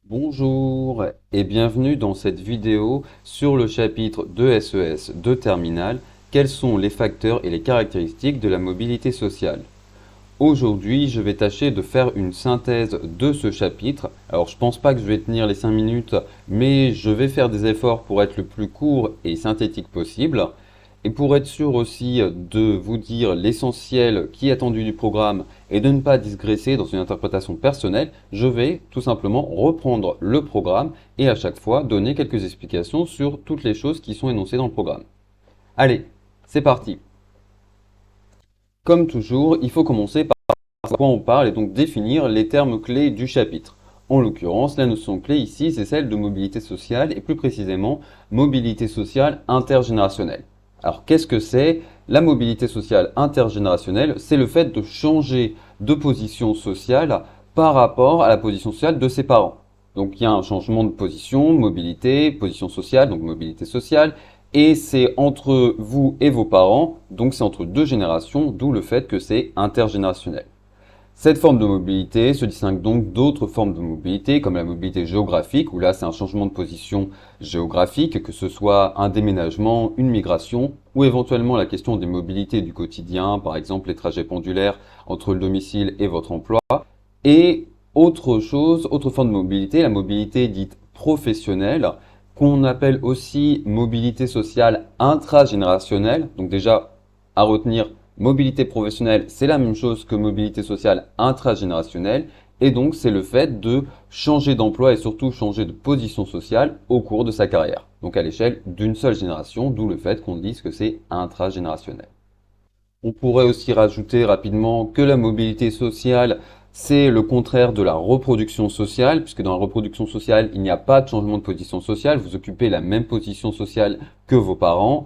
Bonjour et bienvenue dans cette vidéo sur le chapitre de SES de Terminal. Quels sont les facteurs et les caractéristiques de la mobilité sociale? Aujourd'hui, je vais tâcher de faire une synthèse de ce chapitre. Alors, je pense pas que je vais tenir les 5 minutes, mais je vais faire des efforts pour être le plus court et synthétique possible. Et pour être sûr aussi de vous dire l'essentiel qui est attendu du programme et de ne pas digresser dans une interprétation personnelle, je vais tout simplement reprendre le programme et à chaque fois donner quelques explications sur toutes les choses qui sont énoncées dans le programme. Allez, c'est parti. Comme toujours, il faut commencer par de quoi on parle et donc définir les termes clés du chapitre. En l'occurrence, la notion clé ici, c'est celle de mobilité sociale et plus précisément mobilité sociale intergénérationnelle. Alors qu'est-ce que c'est? La mobilité sociale intergénérationnelle, c'est le fait de changer de position sociale par rapport à la position sociale de ses parents. Donc il y a un changement de position, mobilité, position sociale, donc mobilité sociale, et c'est entre vous et vos parents, donc c'est entre deux générations, d'où le fait que c'est intergénérationnel. Cette forme de mobilité se distingue donc d'autres formes de mobilité, comme la mobilité géographique, où là c'est un changement de position géographique, que ce soit un déménagement, une migration, ou éventuellement la question des mobilités du quotidien, par exemple les trajets pendulaires entre le domicile et votre emploi. Et autre chose, autre forme de mobilité, la mobilité dite professionnelle, qu'on appelle aussi mobilité sociale intragénérationnelle. Donc déjà, à retenir, mobilité professionnelle, c'est la même chose que mobilité sociale intragénérationnelle. Et donc, c'est le fait de changer d'emploi et surtout changer de position sociale au cours de sa carrière. Donc à l'échelle d'une seule génération, d'où le fait qu'on dise que c'est intragénérationnel. On pourrait aussi rajouter rapidement que la mobilité sociale, c'est le contraire de la reproduction sociale, puisque dans la reproduction sociale, il n'y a pas de changement de position sociale, vous occupez la même position sociale que vos parents.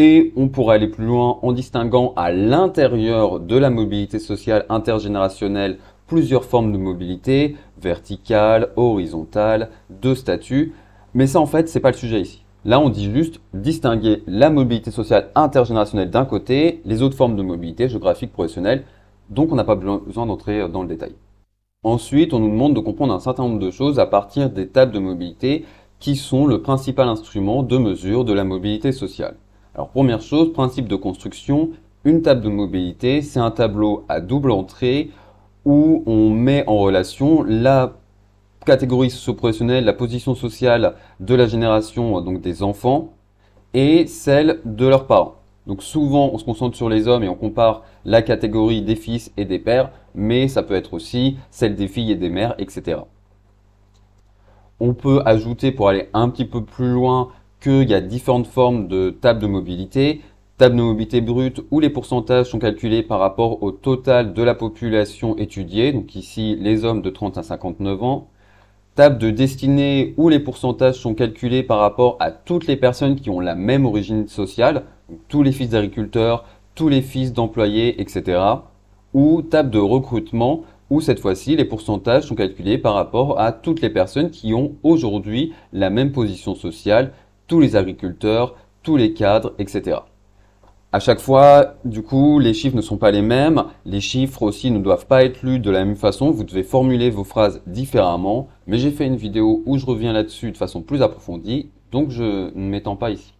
Et on pourrait aller plus loin en distinguant à l'intérieur de la mobilité sociale intergénérationnelle plusieurs formes de mobilité, verticale, horizontale, de statut. Mais ça, en fait, c'est pas le sujet ici. Là, on dit juste distinguer la mobilité sociale intergénérationnelle d'un côté, les autres formes de mobilité géographique professionnelle, donc on n'a pas besoin d'entrer dans le détail. Ensuite, on nous demande de comprendre un certain nombre de choses à partir des tables de mobilité qui sont le principal instrument de mesure de la mobilité sociale. Alors première chose, principe de construction, une table de mobilité, c'est un tableau à double entrée où on met en relation la catégorie socio-professionnelle, la position sociale de la génération donc des enfants et celle de leurs parents. Donc souvent on se concentre sur les hommes et on compare la catégorie des fils et des pères, mais ça peut être aussi celle des filles et des mères, etc. On peut ajouter pour aller un petit peu plus loin qu'il y a différentes formes de table de mobilité. Table de mobilité brute où les pourcentages sont calculés par rapport au total de la population étudiée, donc ici les hommes de 30 à 59 ans. Table de destinée où les pourcentages sont calculés par rapport à toutes les personnes qui ont la même origine sociale, donc tous les fils d'agriculteurs, tous les fils d'employés, etc. Ou table de recrutement où cette fois-ci les pourcentages sont calculés par rapport à toutes les personnes qui ont aujourd'hui la même position sociale, tous les agriculteurs, tous les cadres, etc. À chaque fois, du coup, les chiffres ne sont pas les mêmes. Les chiffres aussi ne doivent pas être lus de la même façon. Vous devez formuler vos phrases différemment. Mais j'ai fait une vidéo où je reviens là-dessus de façon plus approfondie, donc je ne m'étends pas ici.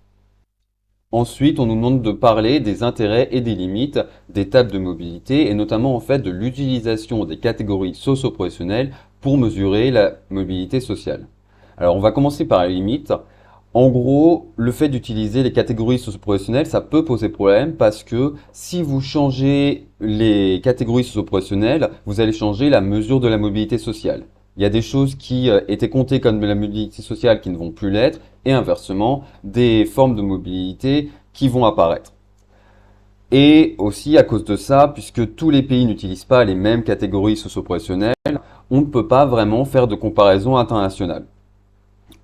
Ensuite, on nous demande de parler des intérêts et des limites des tables de mobilité et notamment en fait de l'utilisation des catégories socio-professionnelles pour mesurer la mobilité sociale. Alors, on va commencer par la limite. En gros, le fait d'utiliser les catégories socio-professionnelles, ça peut poser problème parce que si vous changez les catégories socio-professionnelles, vous allez changer la mesure de la mobilité sociale. Il y a des choses qui étaient comptées comme de la mobilité sociale qui ne vont plus l'être et inversement, des formes de mobilité qui vont apparaître. Et aussi à cause de ça, puisque tous les pays n'utilisent pas les mêmes catégories socio-professionnelles, on ne peut pas vraiment faire de comparaison internationale.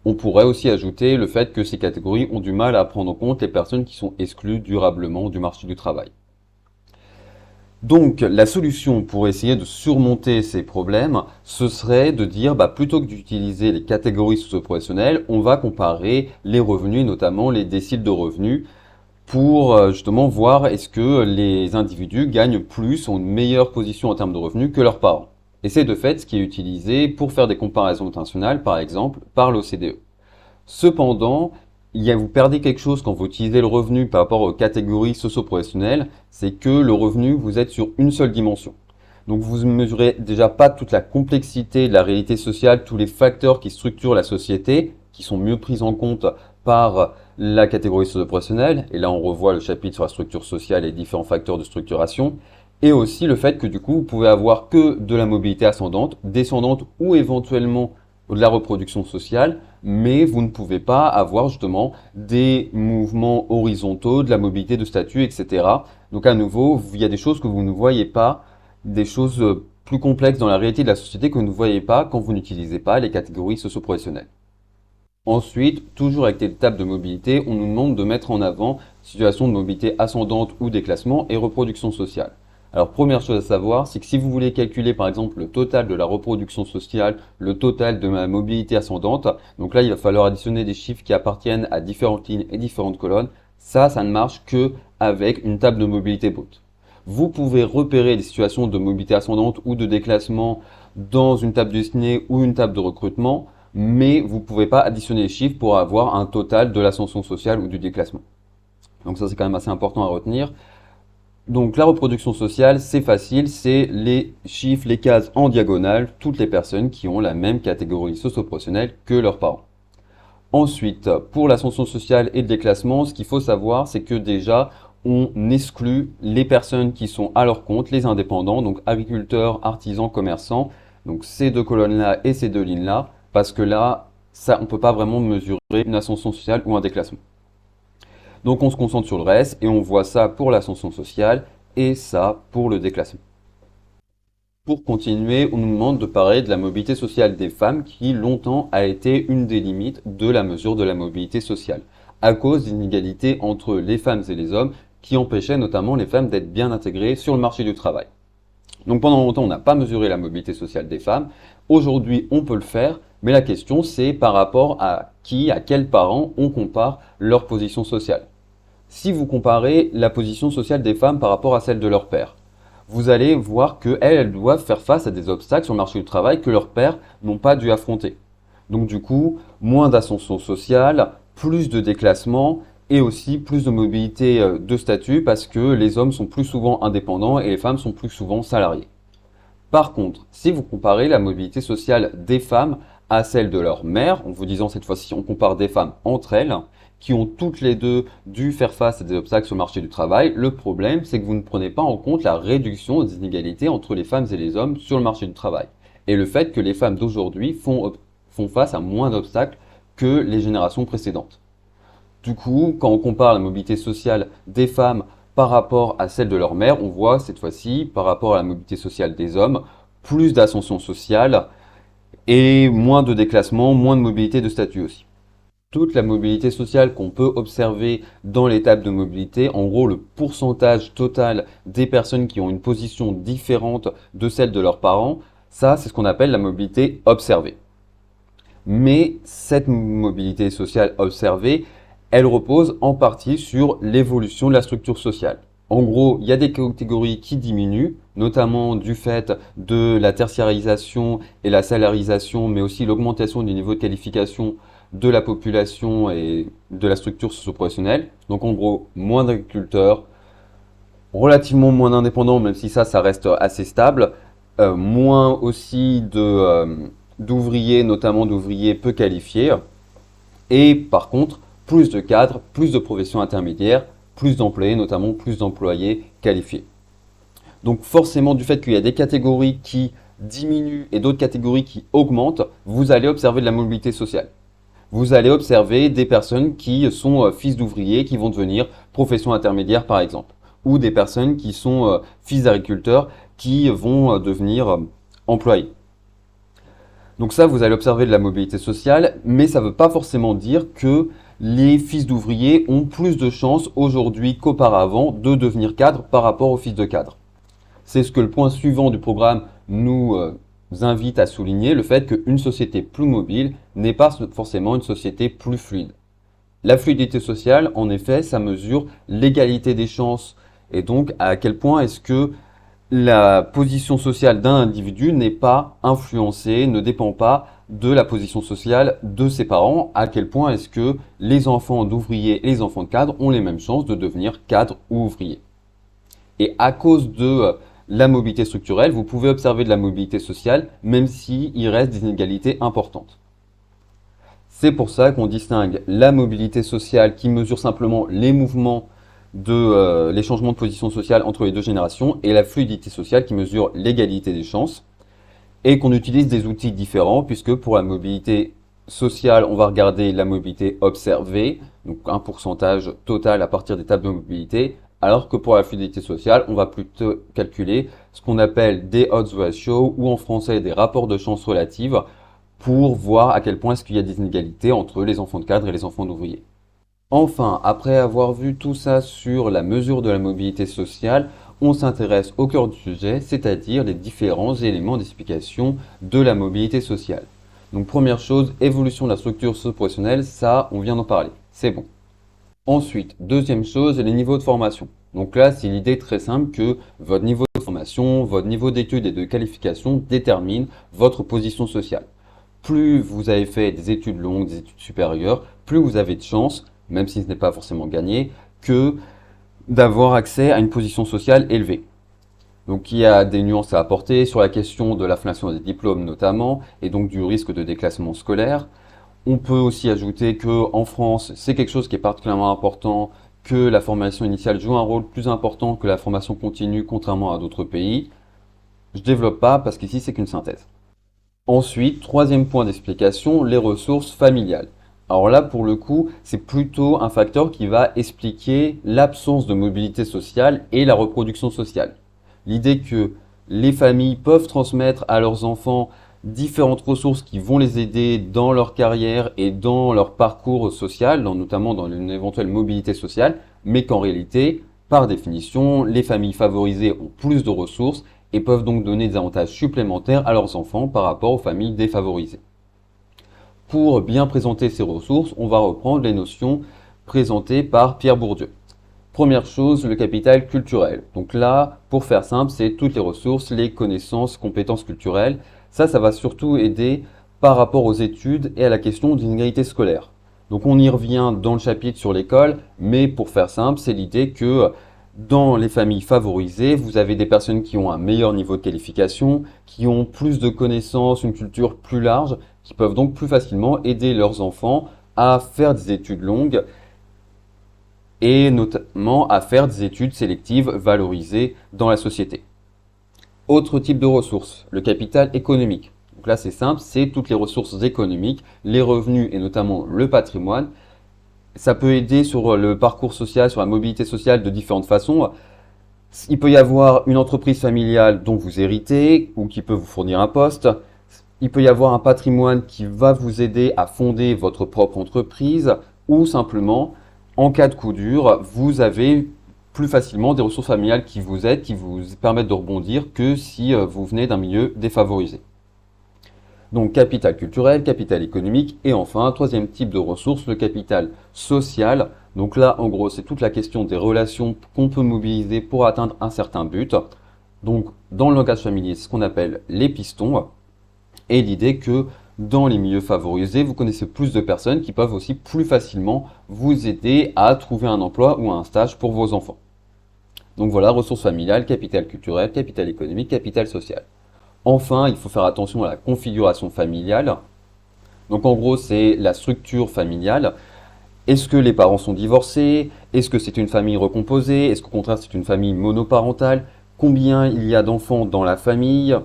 On pourrait aussi ajouter le fait que ces catégories ont du mal à prendre en compte les personnes qui sont exclues durablement du marché du travail. Donc, la solution pour essayer de surmonter ces problèmes, ce serait de dire, plutôt que d'utiliser les catégories socio-professionnelles, on va comparer les revenus, notamment les déciles de revenus, pour justement voir est-ce que les individus gagnent plus, ont une meilleure position en termes de revenus que leurs parents. Et c'est de fait ce qui est utilisé pour faire des comparaisons internationales, par exemple, par l'OCDE. Cependant, vous perdez quelque chose quand vous utilisez le revenu par rapport aux catégories socio-professionnelles, c'est que le revenu, vous êtes sur une seule dimension. Donc vous ne mesurez déjà pas toute la complexité de la réalité sociale, tous les facteurs qui structurent la société, qui sont mieux pris en compte par la catégorie socio-professionnelle. Et là, on revoit le chapitre sur la structure sociale et différents facteurs de structuration. Et aussi le fait que du coup, vous pouvez avoir que de la mobilité ascendante, descendante ou éventuellement de la reproduction sociale, mais vous ne pouvez pas avoir justement des mouvements horizontaux, de la mobilité de statut, etc. Donc à nouveau, il y a des choses que vous ne voyez pas, des choses plus complexes dans la réalité de la société que vous ne voyez pas quand vous n'utilisez pas les catégories socio-professionnelles. Ensuite, toujours avec les tables de mobilité, on nous demande de mettre en avant situation de mobilité ascendante ou déclassement et reproduction sociale. Alors, première chose à savoir, c'est que si vous voulez calculer par exemple le total de la reproduction sociale, le total de ma mobilité ascendante, donc là il va falloir additionner des chiffres qui appartiennent à différentes lignes et différentes colonnes. Ça ne marche que avec une table de mobilité brute. Vous pouvez repérer des situations de mobilité ascendante ou de déclassement dans une table dessinée ou une table de recrutement, mais vous ne pouvez pas additionner les chiffres pour avoir un total de l'ascension sociale ou du déclassement. Donc ça c'est quand même assez important à retenir. Donc la reproduction sociale, c'est facile, c'est les chiffres, les cases en diagonale, toutes les personnes qui ont la même catégorie socio-professionnelle que leurs parents. Ensuite, pour l'ascension sociale et le déclassement, ce qu'il faut savoir, c'est que déjà, on exclut les personnes qui sont à leur compte, les indépendants, donc agriculteurs, artisans, commerçants, donc ces deux colonnes-là et ces deux lignes-là, parce que là, ça, on ne peut pas vraiment mesurer une ascension sociale ou un déclassement. Donc on se concentre sur le reste et on voit ça pour l'ascension sociale et ça pour le déclassement. Pour continuer, on nous demande de parler de la mobilité sociale des femmes qui longtemps a été une des limites de la mesure de la mobilité sociale, à cause d'inégalités entre les femmes et les hommes qui empêchaient notamment les femmes d'être bien intégrées sur le marché du travail. Donc pendant longtemps, on n'a pas mesuré la mobilité sociale des femmes. Aujourd'hui, on peut le faire, mais la question c'est par rapport à qui, à quels parents on compare leur position sociale. Si vous comparez la position sociale des femmes par rapport à celle de leur père, vous allez voir qu'elles doivent faire face à des obstacles sur le marché du travail que leurs pères n'ont pas dû affronter. Donc du coup, moins d'ascension sociale, plus de déclassement et aussi plus de mobilité de statut parce que les hommes sont plus souvent indépendants et les femmes sont plus souvent salariées. Par contre, si vous comparez la mobilité sociale des femmes à celle de leur mère, en vous disant cette fois-ci on compare des femmes entre elles, qui ont toutes les deux dû faire face à des obstacles sur le marché du travail, le problème c'est que vous ne prenez pas en compte la réduction des inégalités entre les femmes et les hommes sur le marché du travail. Et le fait que les femmes d'aujourd'hui font face à moins d'obstacles que les générations précédentes. Du coup, quand on compare la mobilité sociale des femmes par rapport à celle de leur mère, on voit cette fois-ci, par rapport à la mobilité sociale des hommes, plus d'ascension sociale et moins de déclassement, moins de mobilité de statut aussi. Toute la mobilité sociale qu'on peut observer dans les tables de mobilité, en gros le pourcentage total des personnes qui ont une position différente de celle de leurs parents, ça c'est ce qu'on appelle la mobilité observée. Mais cette mobilité sociale observée, elle repose en partie sur l'évolution de la structure sociale. En gros, il y a des catégories qui diminuent, notamment du fait de la tertiarisation et la salarisation, mais aussi l'augmentation du niveau de qualification de la population et de la structure socio-professionnelle. Donc en gros, moins d'agriculteurs, relativement moins d'indépendants, même si ça reste assez stable, moins aussi d'ouvriers, notamment d'ouvriers peu qualifiés, et par contre, plus de cadres, plus de professions intermédiaires, plus d'employés, notamment plus d'employés qualifiés. Donc forcément, du fait qu'il y a des catégories qui diminuent et d'autres catégories qui augmentent, vous allez observer de la mobilité sociale. Vous allez observer des personnes qui sont fils d'ouvriers, qui vont devenir profession intermédiaire par exemple, ou des personnes qui sont fils d'agriculteurs, qui vont devenir employés. Donc ça, vous allez observer de la mobilité sociale, mais ça ne veut pas forcément dire que les fils d'ouvriers ont plus de chances aujourd'hui qu'auparavant de devenir cadres par rapport aux fils de cadres. C'est ce que le point suivant du programme nous invite à souligner, le fait qu'une société plus mobile n'est pas forcément une société plus fluide. La fluidité sociale, en effet, ça mesure l'égalité des chances et donc à quel point est-ce que la position sociale d'un individu n'est pas influencée, ne dépend pas de la position sociale de ses parents. À quel point est-ce que les enfants d'ouvriers et les enfants de cadres ont les mêmes chances de devenir cadres ou ouvriers? Et à cause de la mobilité structurelle, vous pouvez observer de la mobilité sociale, même s'il reste des inégalités importantes. C'est pour ça qu'on distingue la mobilité sociale qui mesure simplement les mouvements les changements de position sociale entre les deux générations et la fluidité sociale qui mesure l'égalité des chances et qu'on utilise des outils différents puisque pour la mobilité sociale, on va regarder la mobilité observée, donc un pourcentage total à partir des tables de mobilité, alors que pour la fluidité sociale, on va plutôt calculer ce qu'on appelle des odds ratio ou en français des rapports de chance relatives pour voir à quel point est-ce qu'il y a des inégalités entre les enfants de cadre et les enfants d'ouvriers. Enfin, après avoir vu tout ça sur la mesure de la mobilité sociale, on s'intéresse au cœur du sujet, c'est-à-dire les différents éléments d'explication de la mobilité sociale. Donc première chose, évolution de la structure socio-professionnelle, ça on vient d'en parler, c'est bon. Ensuite, deuxième chose, les niveaux de formation. Donc là, c'est l'idée très simple que votre niveau de formation, votre niveau d'études et de qualification détermine votre position sociale. Plus vous avez fait des études longues, des études supérieures, plus vous avez de chances, même si ce n'est pas forcément gagné, que d'avoir accès à une position sociale élevée. Donc il y a des nuances à apporter sur la question de l'inflation des diplômes notamment, et donc du risque de déclassement scolaire. On peut aussi ajouter que en France, c'est quelque chose qui est particulièrement important, que la formation initiale joue un rôle plus important que la formation continue, contrairement à d'autres pays. Je développe pas parce qu'ici c'est qu'une synthèse. Ensuite, troisième point d'explication, les ressources familiales. Alors là, pour le coup, c'est plutôt un facteur qui va expliquer l'absence de mobilité sociale et la reproduction sociale. L'idée que les familles peuvent transmettre à leurs enfants différentes ressources qui vont les aider dans leur carrière et dans leur parcours social, notamment dans une éventuelle mobilité sociale, mais qu'en réalité, par définition, les familles favorisées ont plus de ressources et peuvent donc donner des avantages supplémentaires à leurs enfants par rapport aux familles défavorisées. Pour bien présenter ces ressources, on va reprendre les notions présentées par Pierre Bourdieu. Première chose, le capital culturel. Donc là, pour faire simple, c'est toutes les ressources, les connaissances, compétences culturelles. Ça va surtout aider par rapport aux études et à la question d'inégalité scolaire. Donc on y revient dans le chapitre sur l'école, mais pour faire simple, c'est l'idée que dans les familles favorisées, vous avez des personnes qui ont un meilleur niveau de qualification, qui ont plus de connaissances, une culture plus large, qui peuvent donc plus facilement aider leurs enfants à faire des études longues et notamment à faire des études sélectives valorisées dans la société. Autre type de ressources, le capital économique. Donc là c'est simple, c'est toutes les ressources économiques, les revenus et notamment le patrimoine. Ça peut aider sur le parcours social, sur la mobilité sociale de différentes façons. Il peut y avoir une entreprise familiale dont vous héritez ou qui peut vous fournir un poste. Il peut y avoir un patrimoine qui va vous aider à fonder votre propre entreprise ou simplement, en cas de coup dur, vous avez plus facilement des ressources familiales qui vous aident, qui vous permettent de rebondir que si vous venez d'un milieu défavorisé. Donc capital culturel, capital économique et enfin, troisième type de ressources, le capital social. Donc là, en gros, c'est toute la question des relations qu'on peut mobiliser pour atteindre un certain but. Donc dans le langage familier, c'est ce qu'on appelle les pistons. Et l'idée que dans les milieux favorisés, vous connaissez plus de personnes qui peuvent aussi plus facilement vous aider à trouver un emploi ou un stage pour vos enfants. Donc voilà, ressources familiales, capital culturel, capital économique, capital social. Enfin, il faut faire attention à la configuration familiale. Donc en gros, c'est la structure familiale. Est-ce que les parents sont divorcés? Est-ce que c'est une famille recomposée? Est-ce qu'au contraire c'est une famille monoparentale? Combien il y a d'enfants dans la famille?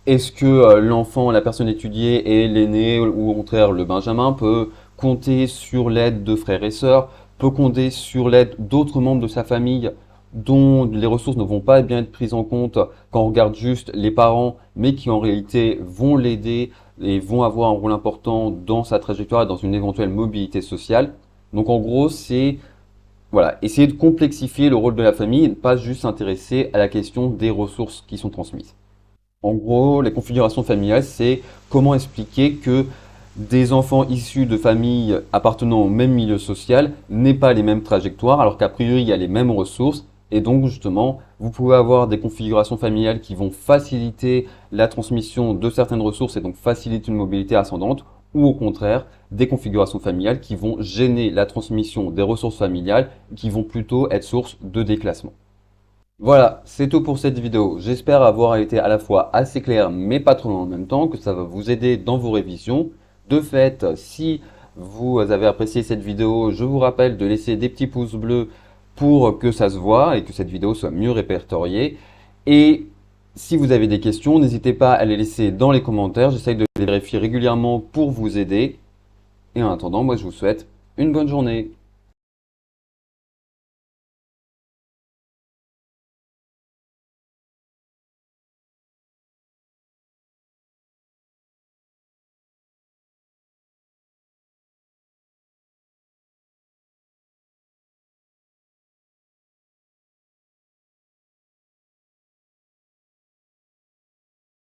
Est-ce que l'enfant, la personne étudiée est l'aîné ou au contraire le benjamin peut compter sur l'aide de frères et sœurs, peut compter sur l'aide d'autres membres de sa famille dont les ressources ne vont pas bien être prises en compte quand on regarde juste les parents, mais qui en réalité vont l'aider et vont avoir un rôle important dans sa trajectoire et dans une éventuelle mobilité sociale. Donc en gros, c'est voilà, essayer de complexifier le rôle de la famille et ne pas juste s'intéresser à la question des ressources qui sont transmises. En gros, les configurations familiales, c'est comment expliquer que des enfants issus de familles appartenant au même milieu social n'aient pas les mêmes trajectoires, alors qu'a priori il y a les mêmes ressources, Et donc justement, vous pouvez avoir des configurations familiales qui vont faciliter la transmission de certaines ressources et donc faciliter une mobilité ascendante, ou au contraire, des configurations familiales qui vont gêner la transmission des ressources familiales, qui vont plutôt être source de déclassement. Voilà, c'est tout pour cette vidéo. J'espère avoir été à la fois assez clair mais pas trop long en même temps, que ça va vous aider dans vos révisions. De fait, si vous avez apprécié cette vidéo, je vous rappelle de laisser des petits pouces bleus pour que ça se voit et que cette vidéo soit mieux répertoriée. Et si vous avez des questions, n'hésitez pas à les laisser dans les commentaires. J'essaye de les vérifier régulièrement pour vous aider. Et en attendant, moi je vous souhaite une bonne journée.